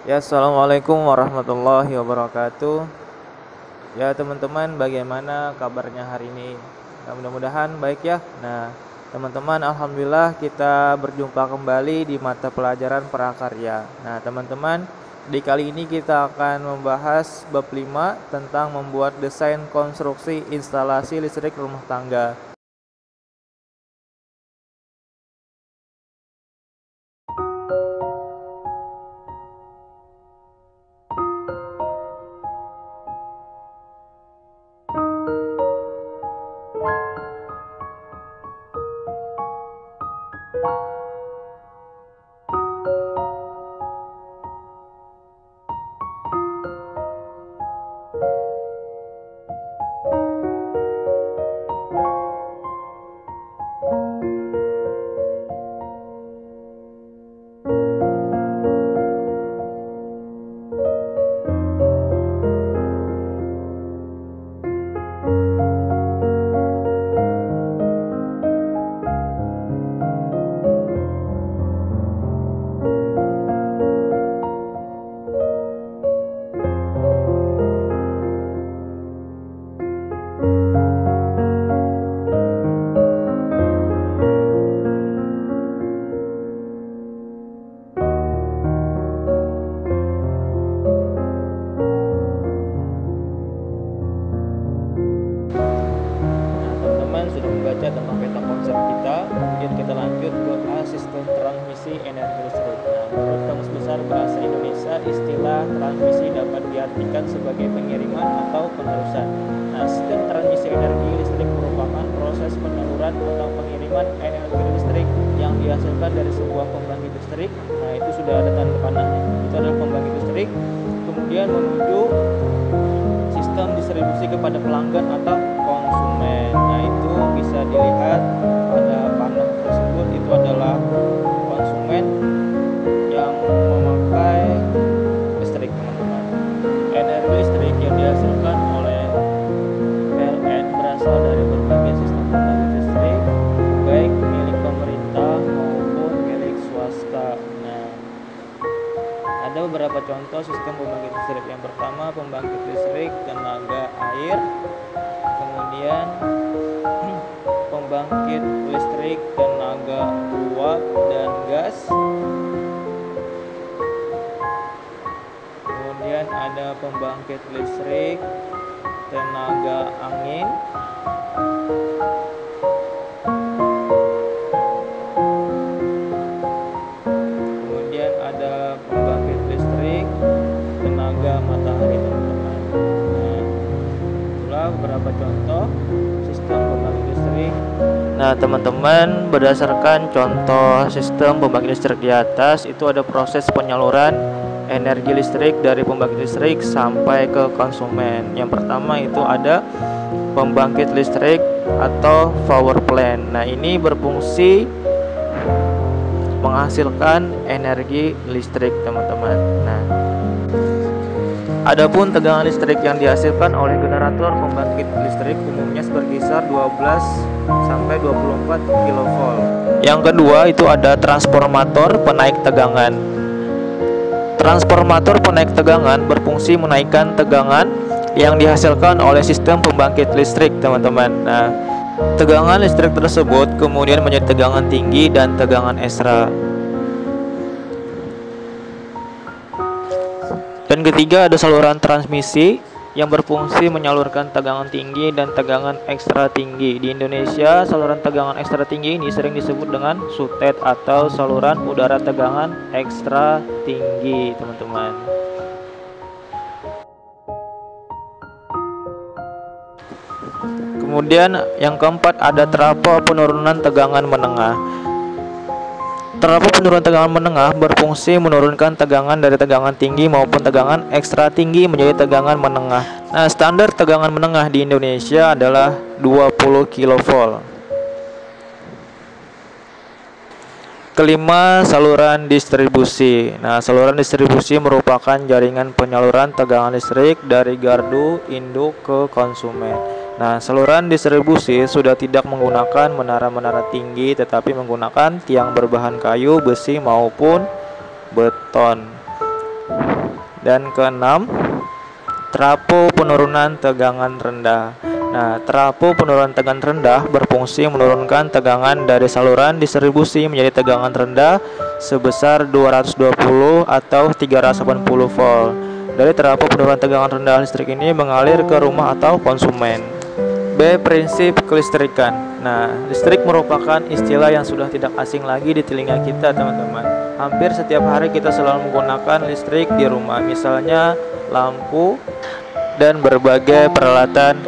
Ya, assalamualaikum warahmatullahi wabarakatuh. Ya, teman-teman, bagaimana kabarnya hari ini? Nah, mudah-mudahan baik ya. Nah, teman-teman, alhamdulillah kita berjumpa kembali di mata pelajaran prakarya. Nah, teman-teman, di kali ini kita akan membahas bab 5 tentang membuat desain konstruksi instalasi listrik rumah tangga. Teman-teman sudah membaca tentang peta konsep kita, kemudian kita lanjut ke sistem transmisi energi listrik. Nah, menurut Kamus Besar Bahasa Indonesia, istilah transmisi dapat diartikan sebagai pengiriman atau penerusan. Nah, sistem transmisi energi listrik merupakan proses penyaluran atau pengiriman energi listrik yang dihasilkan dari sebuah pembangkit listrik. Nah, itu sudah ada tanda panahnya. Itu adalah pembangkit listrik, kemudian menuju sistem distribusi kepada pelanggan atau konsumen. Nah, itu bisa dilihat pada panel tersebut, itu adalah konsumen yang memakai listrik, teman-teman. Energi listrik yang dihasilkan oleh PLN berasal dari berbagai sistem pembangkit listrik, baik milik pemerintah maupun milik swasta. Nah, ada beberapa contoh sistem pembangkit listrik. Yang pertama, pembangkit listrik tenaga air, kemudian pembangkit listrik tenaga uap dan gas, kemudian ada pembangkit listrik tenaga angin, kemudian ada pembangkit listrik tenaga matahari, teman-teman. Nah, itulah beberapa contoh sistem pembangkit listrik. Nah, teman-teman, berdasarkan contoh sistem pembangkit listrik di atas, itu ada proses penyaluran energi listrik dari pembangkit listrik sampai ke konsumen. Yang pertama itu ada pembangkit listrik atau power plant. Nah, ini berfungsi menghasilkan energi listrik, teman-teman. Nah, adapun tegangan listrik yang dihasilkan oleh generator pembangkit listrik umumnya berkisar 12 sampai 24 kV. Yang kedua itu ada transformator penaik tegangan. Transformator penaik tegangan berfungsi menaikkan tegangan yang dihasilkan oleh sistem pembangkit listrik, teman-teman. Nah, tegangan listrik tersebut kemudian menjadi tegangan tinggi dan tegangan ekstra. Dan ketiga ada saluran transmisi yang berfungsi menyalurkan tegangan tinggi dan tegangan ekstra tinggi. Di Indonesia, saluran tegangan ekstra tinggi ini sering disebut dengan SUTED atau saluran udara tegangan ekstra tinggi, teman-teman. Kemudian yang keempat ada trafo penurunan tegangan menengah. Trafo penurunan tegangan menengah berfungsi menurunkan tegangan dari tegangan tinggi maupun tegangan ekstra tinggi menjadi tegangan menengah. Nah, standar tegangan menengah di Indonesia adalah 20 kV. Kelima, saluran distribusi. Nah, saluran distribusi merupakan jaringan penyaluran tegangan listrik dari gardu induk ke konsumen. Nah, saluran distribusi sudah tidak menggunakan menara-menara tinggi, tetapi menggunakan tiang berbahan kayu, besi, maupun beton. Dan keenam, trafo penurunan tegangan rendah. Nah, trafo penurunan tegangan rendah berfungsi menurunkan tegangan dari saluran distribusi menjadi tegangan rendah sebesar 220 atau 380 volt. Dari trafo penurunan tegangan rendah, listrik ini mengalir ke rumah atau konsumen. B. Prinsip kelistrikan. Nah, listrik merupakan istilah yang sudah tidak asing lagi di telinga kita, teman-teman. Hampir setiap hari kita selalu menggunakan listrik di rumah, misalnya lampu dan berbagai peralatan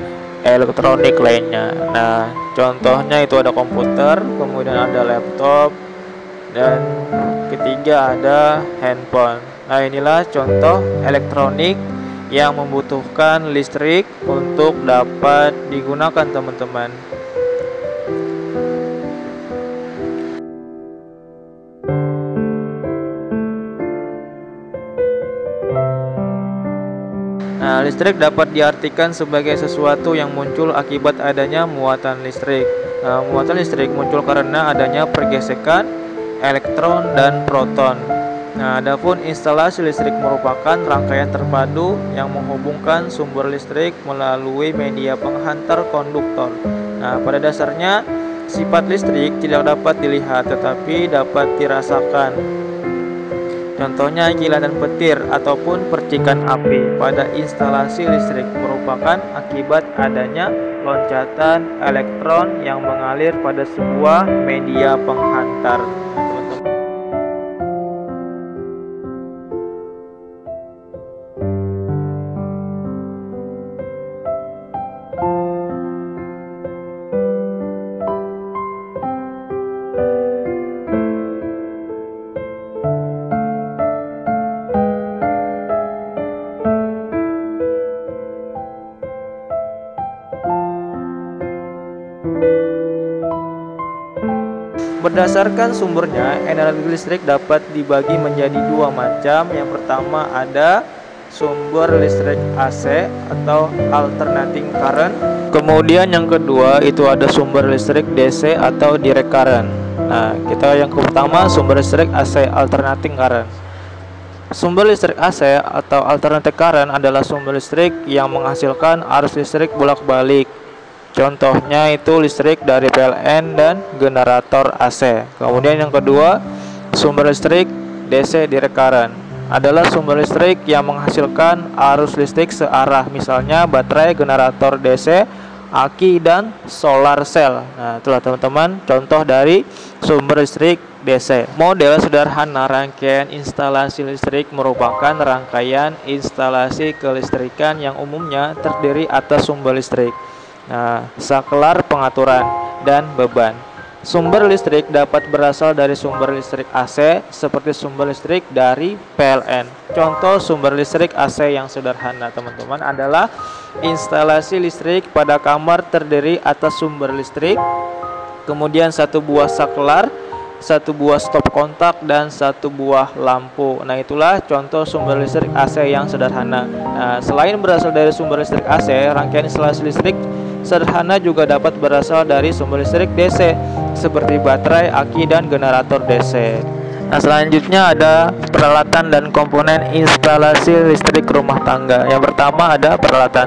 elektronik lainnya. Nah, contohnya itu ada komputer, kemudian ada laptop, dan ketiga ada handphone. Nah, inilah contoh elektronik yang membutuhkan listrik untuk dapat digunakan, teman-teman. Nah, listrik dapat diartikan sebagai sesuatu yang muncul akibat adanya muatan listrik. Nah, muatan listrik muncul karena adanya pergesekan elektron dan proton. Nah, adapun instalasi listrik merupakan rangkaian terpadu yang menghubungkan sumber listrik melalui media penghantar konduktor. Nah, pada dasarnya sifat listrik tidak dapat dilihat tetapi dapat dirasakan. Contohnya kilatan petir ataupun percikan api pada instalasi listrik merupakan akibat adanya loncatan elektron yang mengalir pada sebuah media penghantar. Berdasarkan sumbernya, energi listrik dapat dibagi menjadi dua macam. Yang pertama ada sumber listrik AC atau alternating current. Kemudian yang kedua itu ada sumber listrik DC atau direct current. Nah, kita yang pertama sumber listrik AC alternating current. Sumber listrik AC atau alternating current adalah sumber listrik yang menghasilkan arus listrik bolak-balik. Contohnya itu listrik dari PLN dan generator AC. Kemudian yang kedua, sumber listrik DC direct current adalah sumber listrik yang menghasilkan arus listrik searah, misalnya baterai, generator DC, aki, dan solar cell. Nah, itulah teman-teman contoh dari sumber listrik DC. Model sederhana rangkaian instalasi listrik merupakan rangkaian instalasi kelistrikan yang umumnya terdiri atas sumber listrik. Nah, saklar pengaturan dan beban. Sumber listrik dapat berasal dari sumber listrik AC seperti sumber listrik dari PLN. Contoh sumber listrik AC yang sederhana, teman-teman, adalah instalasi listrik pada kamar terdiri atas sumber listrik, kemudian satu buah saklar, satu buah stop kontak, dan satu buah lampu. Nah, itulah contoh sumber listrik AC yang sederhana. Nah, selain berasal dari sumber listrik AC, rangkaian instalasi listrik sederhana juga dapat berasal dari sumber listrik DC seperti baterai, aki, dan generator DC. Nah, selanjutnya ada peralatan dan komponen instalasi listrik rumah tangga. Yang pertama ada peralatan.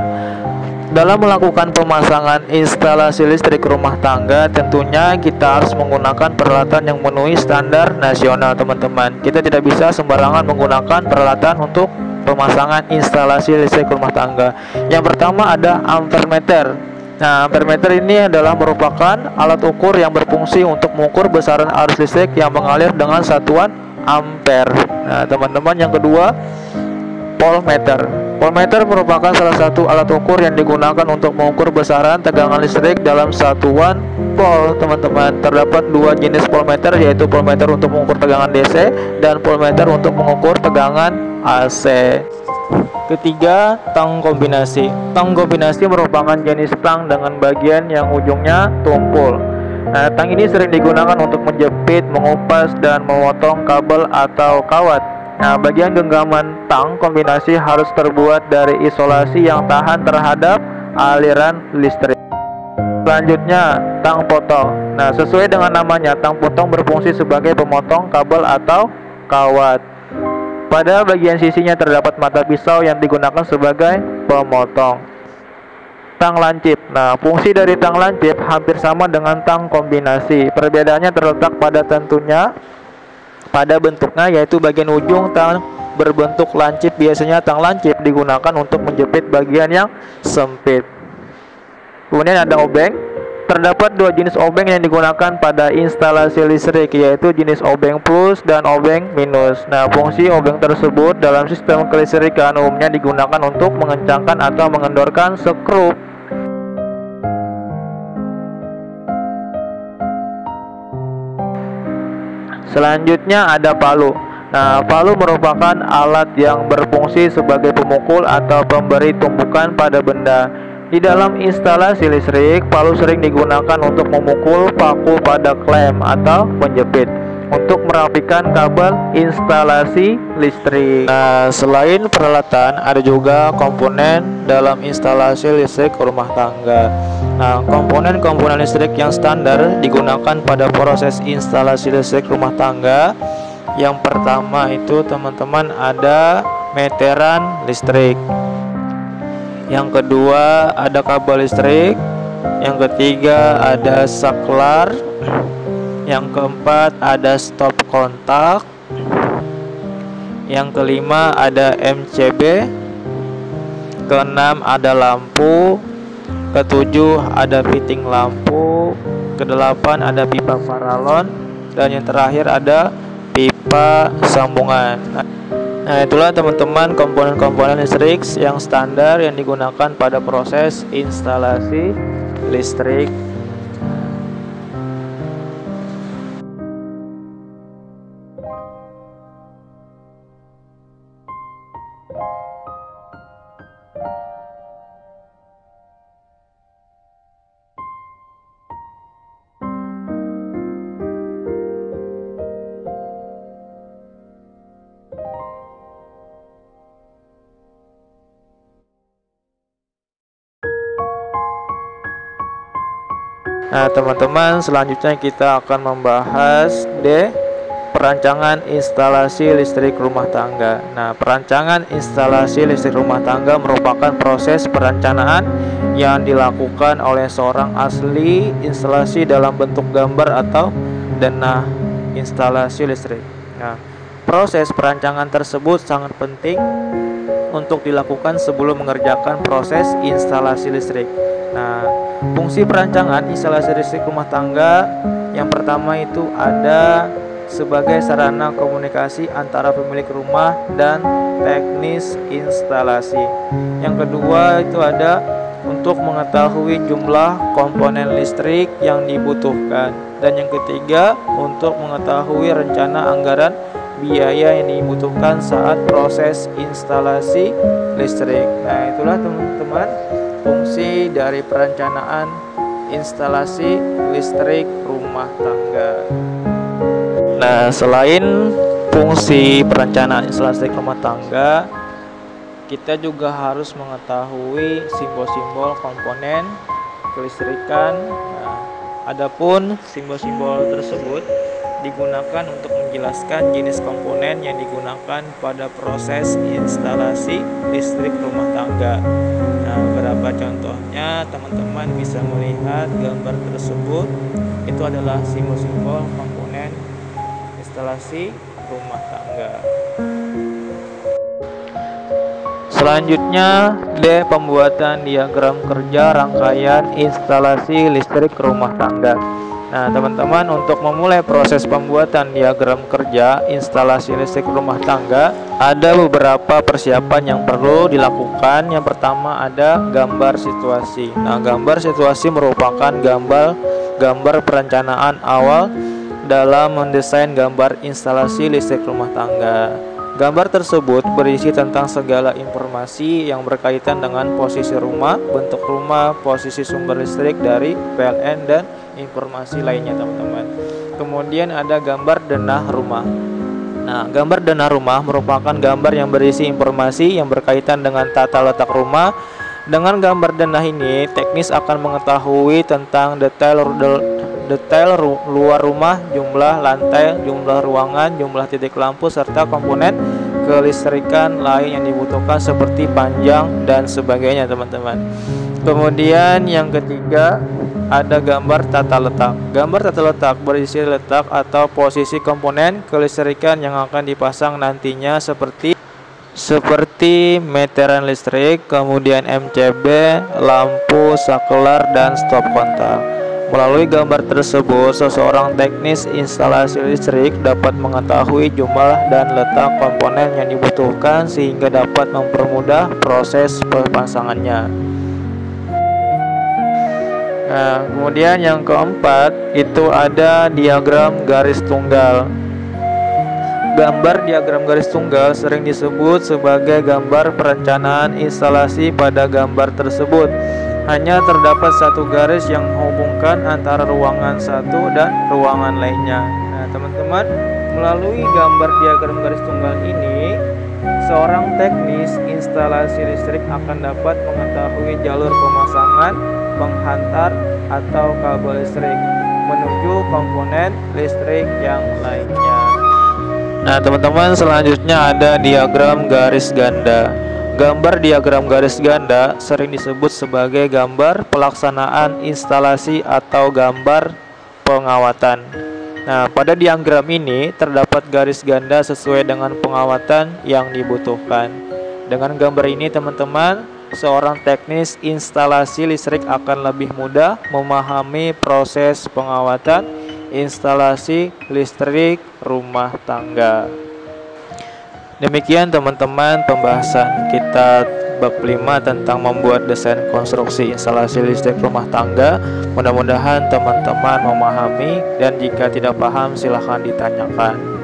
Dalam melakukan pemasangan instalasi listrik rumah tangga, tentunya kita harus menggunakan peralatan yang memenuhi standar nasional, teman-teman. Kita tidak bisa sembarangan menggunakan peralatan untuk pemasangan instalasi listrik rumah tangga. Yang pertama ada ampermeter. Nah, ampermeter ini adalah merupakan alat ukur yang berfungsi untuk mengukur besaran arus listrik yang mengalir dengan satuan ampere. Nah, teman-teman, yang kedua voltmeter. Voltmeter merupakan salah satu alat ukur yang digunakan untuk mengukur besaran tegangan listrik dalam satuan volt, teman-teman. Terdapat dua jenis voltmeter, yaitu voltmeter untuk mengukur tegangan DC dan voltmeter untuk mengukur tegangan AC. Ketiga, tang kombinasi. Tang kombinasi merupakan jenis tang dengan bagian yang ujungnya tumpul. Nah, tang ini sering digunakan untuk menjepit, mengupas, dan memotong kabel atau kawat. Nah, bagian genggaman tang kombinasi harus terbuat dari isolasi yang tahan terhadap aliran listrik. Selanjutnya, tang potong. Nah, sesuai dengan namanya, tang potong berfungsi sebagai pemotong kabel atau kawat. Pada bagian sisinya terdapat mata pisau yang digunakan sebagai pemotong. Tang lancip. Nah, fungsi dari tang lancip hampir sama dengan tang kombinasi. Perbedaannya terletak pada bentuknya, yaitu bagian ujung tang berbentuk lancip. Biasanya tang lancip digunakan untuk menjepit bagian yang sempit. Kemudian ada obeng. Terdapat dua jenis obeng yang digunakan pada instalasi listrik, yaitu jenis obeng plus dan obeng minus. Nah, fungsi obeng tersebut dalam sistem kelistrikan umumnya digunakan untuk mengencangkan atau mengendorkan skrup. Selanjutnya ada palu. Nah, palu merupakan alat yang berfungsi sebagai pemukul atau pemberi tumpukan pada benda. Di dalam instalasi listrik, palu sering digunakan untuk memukul paku pada klem atau penjepit untuk merapikan kabel instalasi listrik. Nah, selain peralatan, ada juga komponen dalam instalasi listrik rumah tangga. Nah, komponen-komponen listrik yang standar digunakan pada proses instalasi listrik rumah tangga. Yang pertama itu teman-teman ada meteran listrik. Yang kedua ada kabel listrik. Yang ketiga ada saklar. Yang keempat ada stop kontak. Yang kelima ada MCB. Keenam ada lampu. Ketujuh ada fitting lampu. Kedelapan ada pipa paralon. Dan yang terakhir ada pipa sambungan. Nah, itulah teman-teman komponen-komponen listrik yang standar yang digunakan pada proses instalasi listrik. Nah, teman-teman, selanjutnya kita akan membahas perancangan instalasi listrik rumah tangga. Nah, perancangan instalasi listrik rumah tangga merupakan proses perencanaan yang dilakukan oleh seorang ahli instalasi dalam bentuk gambar atau denah instalasi listrik. Nah, proses perancangan tersebut sangat penting untuk dilakukan sebelum mengerjakan proses instalasi listrik. Nah, fungsi perancangan instalasi listrik rumah tangga yang pertama itu ada sebagai sarana komunikasi antara pemilik rumah dan teknis instalasi. Yang kedua itu ada untuk mengetahui jumlah komponen listrik yang dibutuhkan. Dan yang ketiga untuk mengetahui rencana anggaran biaya yang dibutuhkan saat proses instalasi listrik. Nah, itulah teman-teman fungsi dari perencanaan instalasi listrik rumah tangga. Nah, selain fungsi perencanaan instalasi listrik rumah tangga, kita juga harus mengetahui simbol-simbol komponen kelistrikan. Nah, adapun simbol-simbol tersebut digunakan untuk menjelaskan jenis komponen yang digunakan pada proses instalasi listrik rumah tangga. Nah, beberapa contohnya teman-teman bisa melihat gambar tersebut. Itu adalah simbol-simbol komponen instalasi rumah tangga. Selanjutnya, pembuatan diagram kerja rangkaian instalasi listrik rumah tangga. Nah, teman-teman, untuk memulai proses pembuatan diagram kerja instalasi listrik rumah tangga, ada beberapa persiapan yang perlu dilakukan. Yang pertama ada gambar situasi. Nah, gambar situasi merupakan gambar perencanaan awal dalam mendesain gambar instalasi listrik rumah tangga. Gambar tersebut berisi tentang segala informasi yang berkaitan dengan posisi rumah, bentuk rumah, posisi sumber listrik dari PLN, dan informasi lainnya, teman-teman. Kemudian ada gambar denah rumah. Nah, gambar denah rumah merupakan gambar yang berisi informasi yang berkaitan dengan tata letak rumah. Dengan gambar denah ini, teknis akan mengetahui tentang detail luar rumah, jumlah lantai, jumlah ruangan, jumlah titik lampu, serta komponen kelistrikan lain yang dibutuhkan seperti panjang dan sebagainya, teman-teman. Kemudian yang ketiga ada gambar tata letak. Gambar tata letak berisi letak atau posisi komponen kelistrikan yang akan dipasang nantinya seperti meteran listrik, kemudian MCB, lampu, saklar, dan stop kontak. Melalui gambar tersebut, seseorang teknis instalasi listrik dapat mengetahui jumlah dan letak komponen yang dibutuhkan sehingga dapat mempermudah proses pemasangannya. Nah, kemudian yang keempat itu ada diagram garis tunggal. Gambar diagram garis tunggal sering disebut sebagai gambar perencanaan instalasi. Pada gambar tersebut hanya terdapat satu garis yang menghubungkan antara ruangan satu dan ruangan lainnya. Nah, teman-teman, melalui gambar diagram garis tunggal ini, seorang teknis instalasi listrik akan dapat mengetahui jalur pemasangan, penghantar, atau kabel listrik menuju komponen listrik yang lainnya. Nah, teman-teman, selanjutnya ada diagram garis ganda. Gambar diagram garis ganda sering disebut sebagai gambar pelaksanaan instalasi atau gambar pengawatan. Nah, pada diagram ini terdapat garis ganda sesuai dengan pengawatan yang dibutuhkan. Dengan gambar ini, teman-teman, seorang teknis instalasi listrik akan lebih mudah memahami proses pengawatan instalasi listrik rumah tangga. Demikian, teman-teman, pembahasan kita bab 5 tentang membuat desain konstruksi instalasi listrik rumah tangga. Mudah-mudahan teman-teman memahami, dan jika tidak paham silahkan ditanyakan.